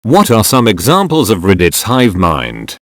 What are some examples of Reddit's hive mind?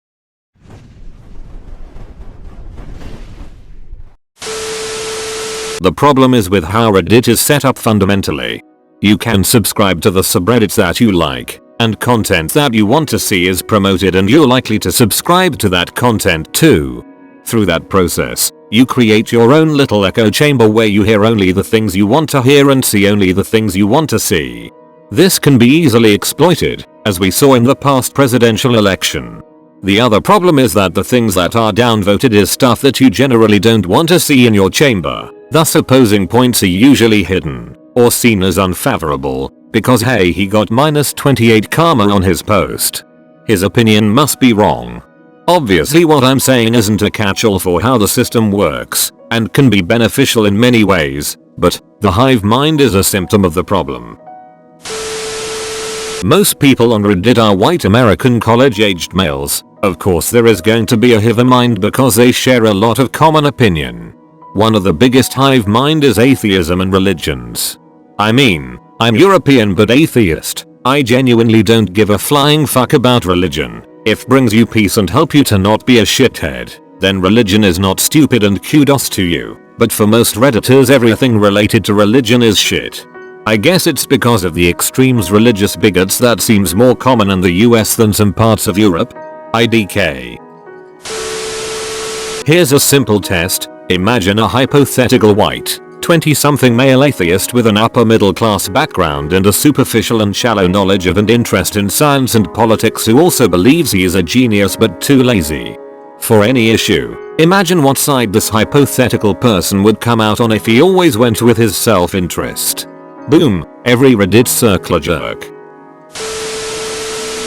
The problem is with how Reddit is set up fundamentally. You can subscribe to the subreddits that you like, and content that you want to see is promoted and you're likely to subscribe to that content too. Through that process, you create your own little echo chamber where you hear only the things you want to hear and see only the things you want to see. This can be easily exploited, as we saw in the past presidential election. The other problem is that the things that are downvoted is stuff that you generally don't want to see in your chamber, thus opposing points are usually hidden, or seen as unfavorable, because hey, he got -28 karma on his post. His opinion must be wrong. Obviously what I'm saying isn't a catch-all for how the system works, and can be beneficial in many ways, but the hive mind is a symptom of the problem. Most people on Reddit are white American college-aged males. Of course there is going to be a hive mind because they share a lot of common opinion. One of the biggest hive mind is atheism and religions. I mean, I'm European but atheist. I genuinely don't give a flying fuck about religion. If brings you peace and help you to not be a shithead, then religion is not stupid and kudos to you. But for most Redditors everything related to religion is shit. I guess it's because of the extremes religious bigots that seems more common in the US than some parts of Europe. IDK. Here's a simple test. Imagine a hypothetical white, 20-something male atheist with an upper middle class background and a superficial and shallow knowledge of and interest in science and politics who also believes he is a genius but too lazy for any issue. Imagine what side this hypothetical person would come out on if he always went with his self-interest. Boom, every Reddit circler jerk.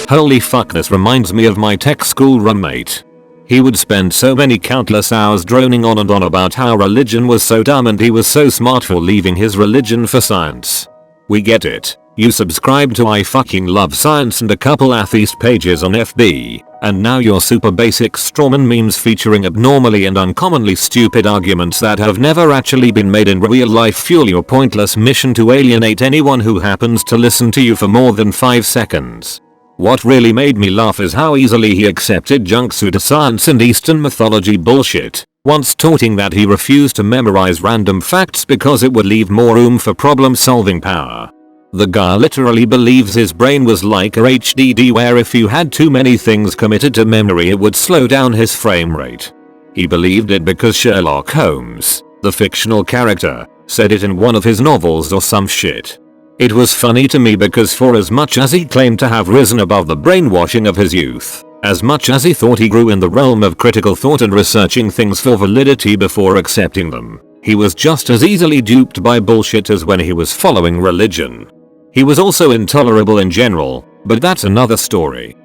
Holy fuck, this reminds me of my tech school roommate. He would spend so many countless hours droning on and on about how religion was so dumb and he was so smart for leaving his religion for science. We get it. You subscribe to I fucking love science and a couple atheist pages on FB, and now your super basic strawman memes featuring abnormally and uncommonly stupid arguments that have never actually been made in real life fuel your pointless mission to alienate anyone who happens to listen to you for more than 5 seconds. What really made me laugh is how easily he accepted junk pseudoscience and Eastern mythology bullshit, once taunting that he refused to memorize random facts because it would leave more room for problem-solving power. The guy literally believes his brain was like a HDD where if you had too many things committed to memory it would slow down his frame rate. He believed it because Sherlock Holmes, the fictional character, said it in one of his novels or some shit. It was funny to me because for as much as he claimed to have risen above the brainwashing of his youth, as much as he thought he grew in the realm of critical thought and researching things for validity before accepting them, he was just as easily duped by bullshit as when he was following religion. He was also intolerable in general, but that's another story.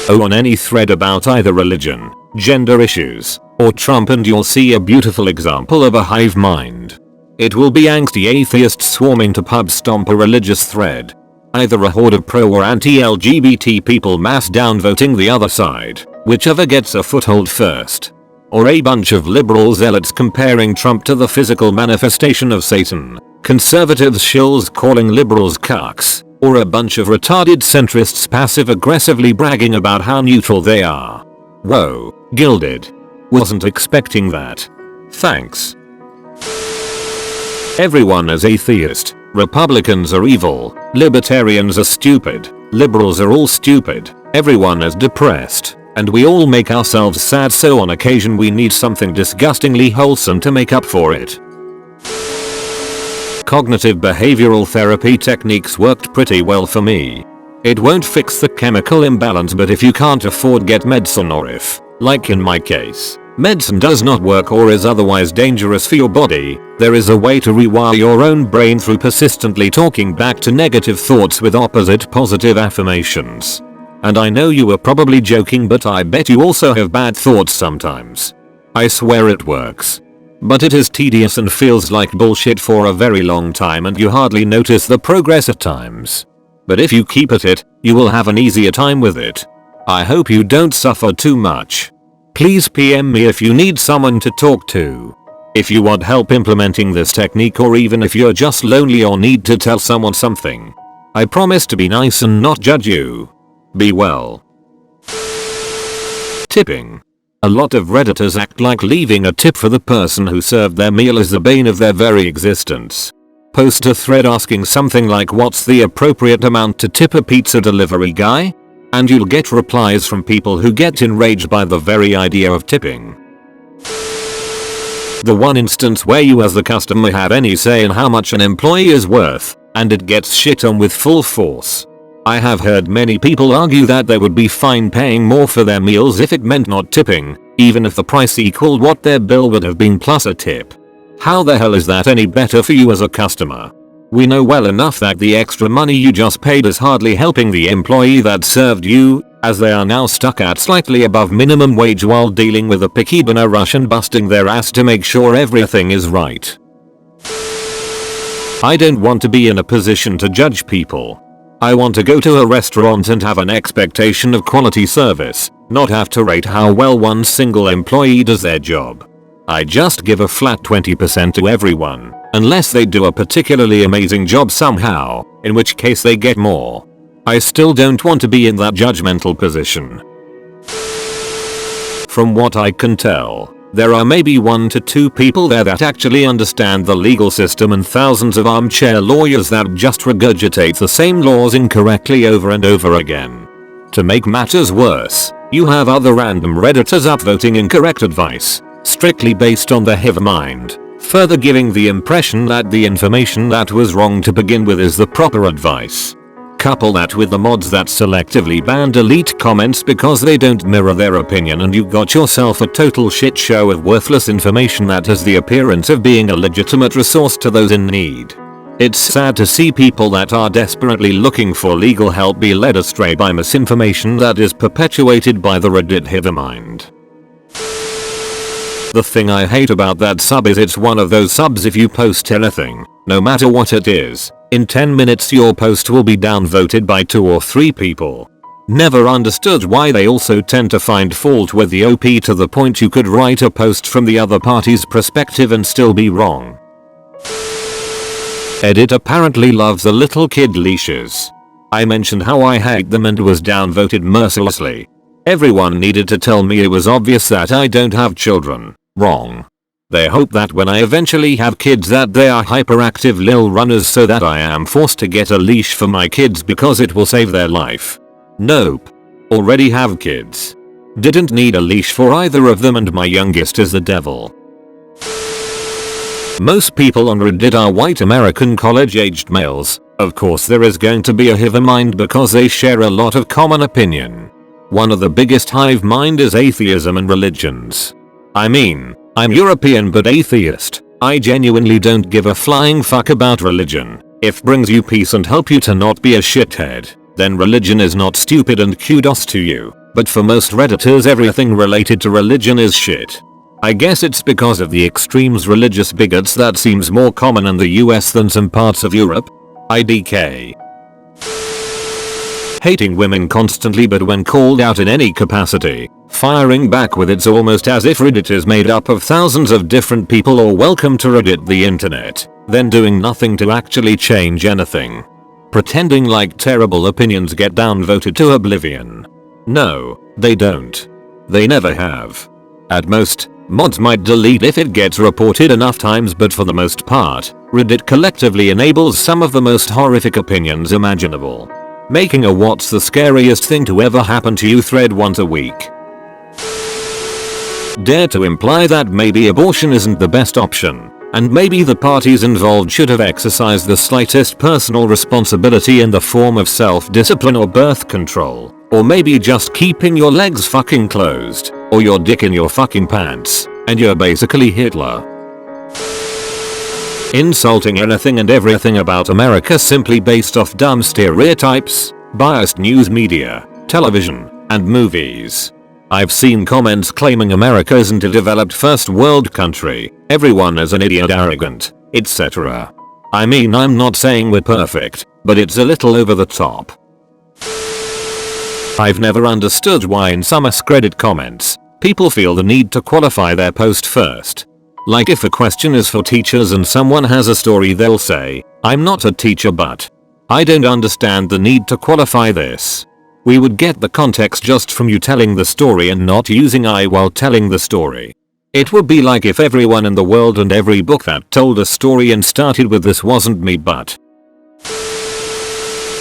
On any thread about either religion, gender issues, or Trump and you'll see a beautiful example of a hive mind. It will be angsty atheists swarming to pub stomp a religious thread. Either a horde of pro or anti-LGBT people mass downvoting the other side, whichever gets a foothold first. Or a bunch of liberal zealots comparing Trump to the physical manifestation of Satan, conservatives shills calling liberals cucks, or a bunch of retarded centrists passive-aggressively bragging about how neutral they are. Whoa, gilded. Wasn't expecting that. Thanks. Everyone is atheist. Republicans are evil. Libertarians are stupid. Liberals are all stupid. Everyone is depressed. And we all make ourselves sad, so on occasion we need something disgustingly wholesome to make up for it. Cognitive behavioral therapy techniques worked pretty well for me. It won't fix the chemical imbalance, but if you can't afford get medicine, or if, like in my case, medicine does not work or is otherwise dangerous for your body, there is a way to rewire your own brain through persistently talking back to negative thoughts with opposite positive affirmations. And I know you were probably joking, but I bet you also have bad thoughts sometimes. I swear it works. But it is tedious and feels like bullshit for a very long time and you hardly notice the progress at times. But if you keep at it, you will have an easier time with it. I hope you don't suffer too much. Please PM me if you need someone to talk to. If you want help implementing this technique, or even if you're just lonely or need to tell someone something. I promise to be nice and not judge you. Be well. Tipping. A lot of Redditors act like leaving a tip for the person who served their meal is the bane of their very existence. Post a thread asking something like what's the appropriate amount to tip a pizza delivery guy? And you'll get replies from people who get enraged by the very idea of tipping. The one instance where you as the customer have any say in how much an employee is worth, and it gets shit on with full force. I have heard many people argue that they would be fine paying more for their meals if it meant not tipping, even if the price equaled what their bill would have been plus a tip. How the hell is that any better for you as a customer? We know well enough that the extra money you just paid is hardly helping the employee that served you, as they are now stuck at slightly above minimum wage while dealing with a picky in a rush and busting their ass to make sure everything is right. I don't want to be in a position to judge people. I want to go to a restaurant and have an expectation of quality service, not have to rate how well one single employee does their job. I just give a flat 20% to everyone, unless they do a particularly amazing job somehow, in which case they get more. I still don't want to be in that judgmental position. From what I can tell, there are maybe 1 to 2 people there that actually understand the legal system and thousands of armchair lawyers that just regurgitate the same laws incorrectly over and over again. To make matters worse, you have other random Redditors upvoting incorrect advice, strictly based on their hive-mind, further giving the impression that the information that was wrong to begin with is the proper advice. Couple that with the mods that selectively ban delete comments because they don't mirror their opinion and you got yourself a total shit show of worthless information that has the appearance of being a legitimate resource to those in need. It's sad to see people that are desperately looking for legal help be led astray by misinformation that is perpetuated by the Reddit hive-mind. The thing I hate about that sub is it's one of those subs if you post anything, no matter what it is, in 10 minutes your post will be downvoted by 2 or 3 people. Never understood why they also tend to find fault with the OP to the point you could write a post from the other party's perspective and still be wrong. Edit apparently loves the little kid leashes. I mentioned how I hate them and was downvoted mercilessly. Everyone needed to tell me it was obvious that I don't have children. Wrong. They hope that when I eventually have kids that they are hyperactive lil runners so that I am forced to get a leash for my kids because it will save their life. Nope. Already have kids. Didn't need a leash for either of them and my youngest is the devil. Most people on Reddit are white American college-aged males. Of course there is going to be a hive-mind because they share a lot of common opinion. One of the biggest hive-mind is atheism and religions. I mean, I'm European but atheist. I genuinely don't give a flying fuck about religion. If brings you peace and help you to not be a shithead, then religion is not stupid and kudos to you. But for most Redditors everything related to religion is shit. I guess it's because of the extremes religious bigots that seems more common in the US than some parts of Europe. IDK. Hating women constantly but when called out in any capacity, firing back with it's almost as if Reddit is made up of thousands of different people or welcome to Reddit the internet, then doing nothing to actually change anything. Pretending like terrible opinions get downvoted to oblivion. No, they don't. They never have. At most, mods might delete if it gets reported enough times but for the most part, Reddit collectively enables some of the most horrific opinions imaginable. Making a what's the scariest thing to ever happen to you thread once a week. Dare to imply that maybe abortion isn't the best option, and maybe the parties involved should have exercised the slightest personal responsibility in the form of self-discipline or birth control, or maybe just keeping your legs fucking closed, or your dick in your fucking pants, and you're basically Hitler. Insulting anything and everything about America simply based off dumb stereotypes, biased news media, television, and movies. I've seen comments claiming America isn't a developed first world country, everyone is an idiot, arrogant, etc. I mean, I'm not saying we're perfect, but it's a little over the top. I've never understood why in some Askreddit comments, people feel the need to qualify their post first. Like if a question is for teachers and someone has a story they'll say, I'm not a teacher but. I don't understand the need to qualify this. We would get the context just from you telling the story and not using I while telling the story. It would be like if everyone in the world and every book that told a story and started with "this wasn't me but."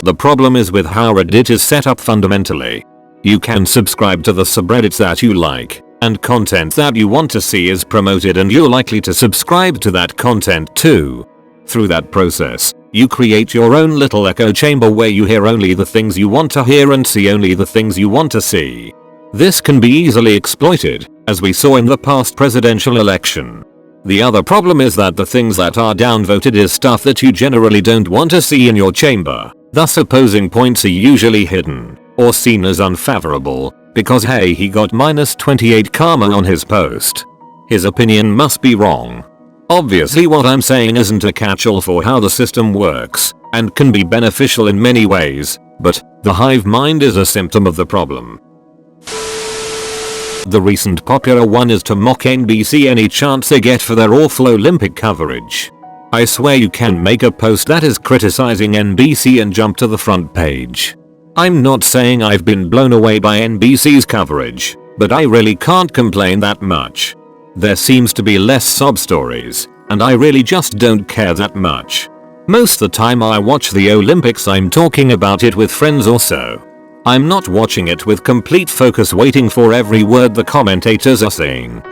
The problem is with how Reddit is set up fundamentally. You can subscribe to the subreddits that you like, and content that you want to see is promoted and you're likely to subscribe to that content too. Through that process, you create your own little echo chamber where you hear only the things you want to hear and see only the things you want to see. This can be easily exploited, as we saw in the past presidential election. The other problem is that the things that are downvoted is stuff that you generally don't want to see in your chamber, thus opposing points are usually hidden, or seen as unfavorable, because hey, he got -28 karma on his post. His opinion must be wrong. Obviously what I'm saying isn't a catch-all for how the system works, and can be beneficial in many ways, but the hive mind is a symptom of the problem. The recent popular one is to mock NBC any chance they get for their awful Olympic coverage. I swear you can make a post that is criticizing NBC and jump to the front page. I'm not saying I've been blown away by NBC's coverage, but I really can't complain that much. There seems to be less sob stories, and I really just don't care that much. Most the time I watch the Olympics I'm talking about it with friends or so. I'm not watching it with complete focus waiting for every word the commentators are saying.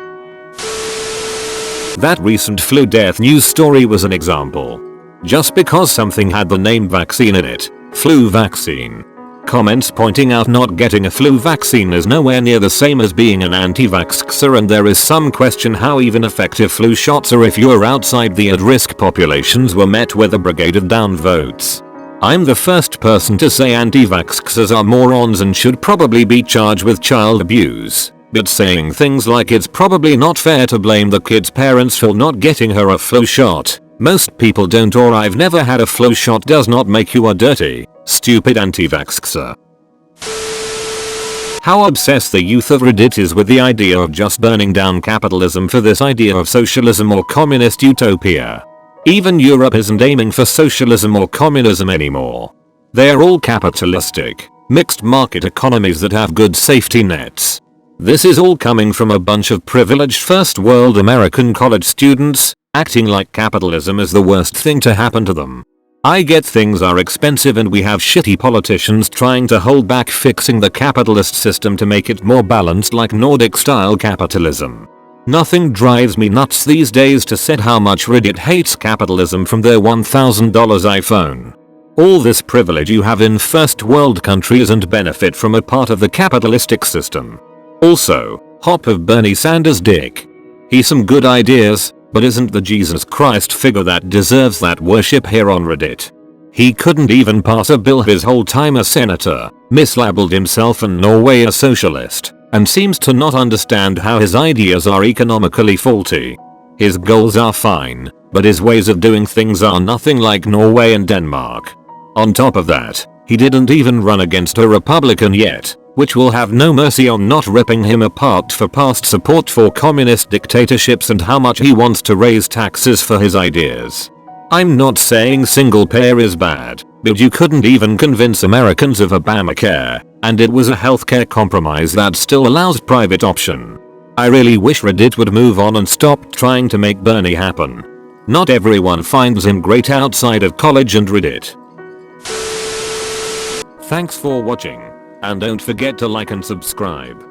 That recent flu death news story was an example. Just because something had the name vaccine in it, flu vaccine. Comments pointing out not getting a flu vaccine is nowhere near the same as being an anti-vaxxer, and there is some question how even effective flu shots are if you're outside the at-risk populations were met with a brigade of down votes. I'm the first person to say anti-vaxxers are morons and should probably be charged with child abuse, but saying things like it's probably not fair to blame the kid's parents for not getting her a flu shot, most people don't, or I've never had a flu shot does not make you a dirty, stupid anti-vaxxer. How obsessed the youth of Reddit is with the idea of just burning down capitalism for this idea of socialism or communist utopia. Even Europe isn't aiming for socialism or communism anymore. They're all capitalistic, mixed market economies that have good safety nets. This is all coming from a bunch of privileged first world American college students, acting like capitalism is the worst thing to happen to them. I get things are expensive and we have shitty politicians trying to hold back fixing the capitalist system to make it more balanced like Nordic style capitalism. Nothing drives me nuts these days to said how much Reddit hates capitalism from their $1,000 iPhone. All this privilege you have in first world countries and benefit from a part of the capitalistic system. Also, hop of Bernie Sanders' dick. He's some good ideas, but isn't the Jesus Christ figure that deserves that worship here on Reddit. He couldn't even pass a bill his whole time as senator, mislabeled himself and Norway a socialist, and seems to not understand how his ideas are economically faulty. His goals are fine, but his ways of doing things are nothing like Norway and Denmark. On top of that, he didn't even run against a Republican yet, which will have no mercy on not ripping him apart for past support for communist dictatorships and how much he wants to raise taxes for his ideas. I'm not saying single payer is bad, but you couldn't even convince Americans of Obamacare, and it was a healthcare compromise that still allows private option. I really wish Reddit would move on and stop trying to make Bernie happen. Not everyone finds him great outside of college and Reddit. Thanks for watching, and don't forget to like and subscribe.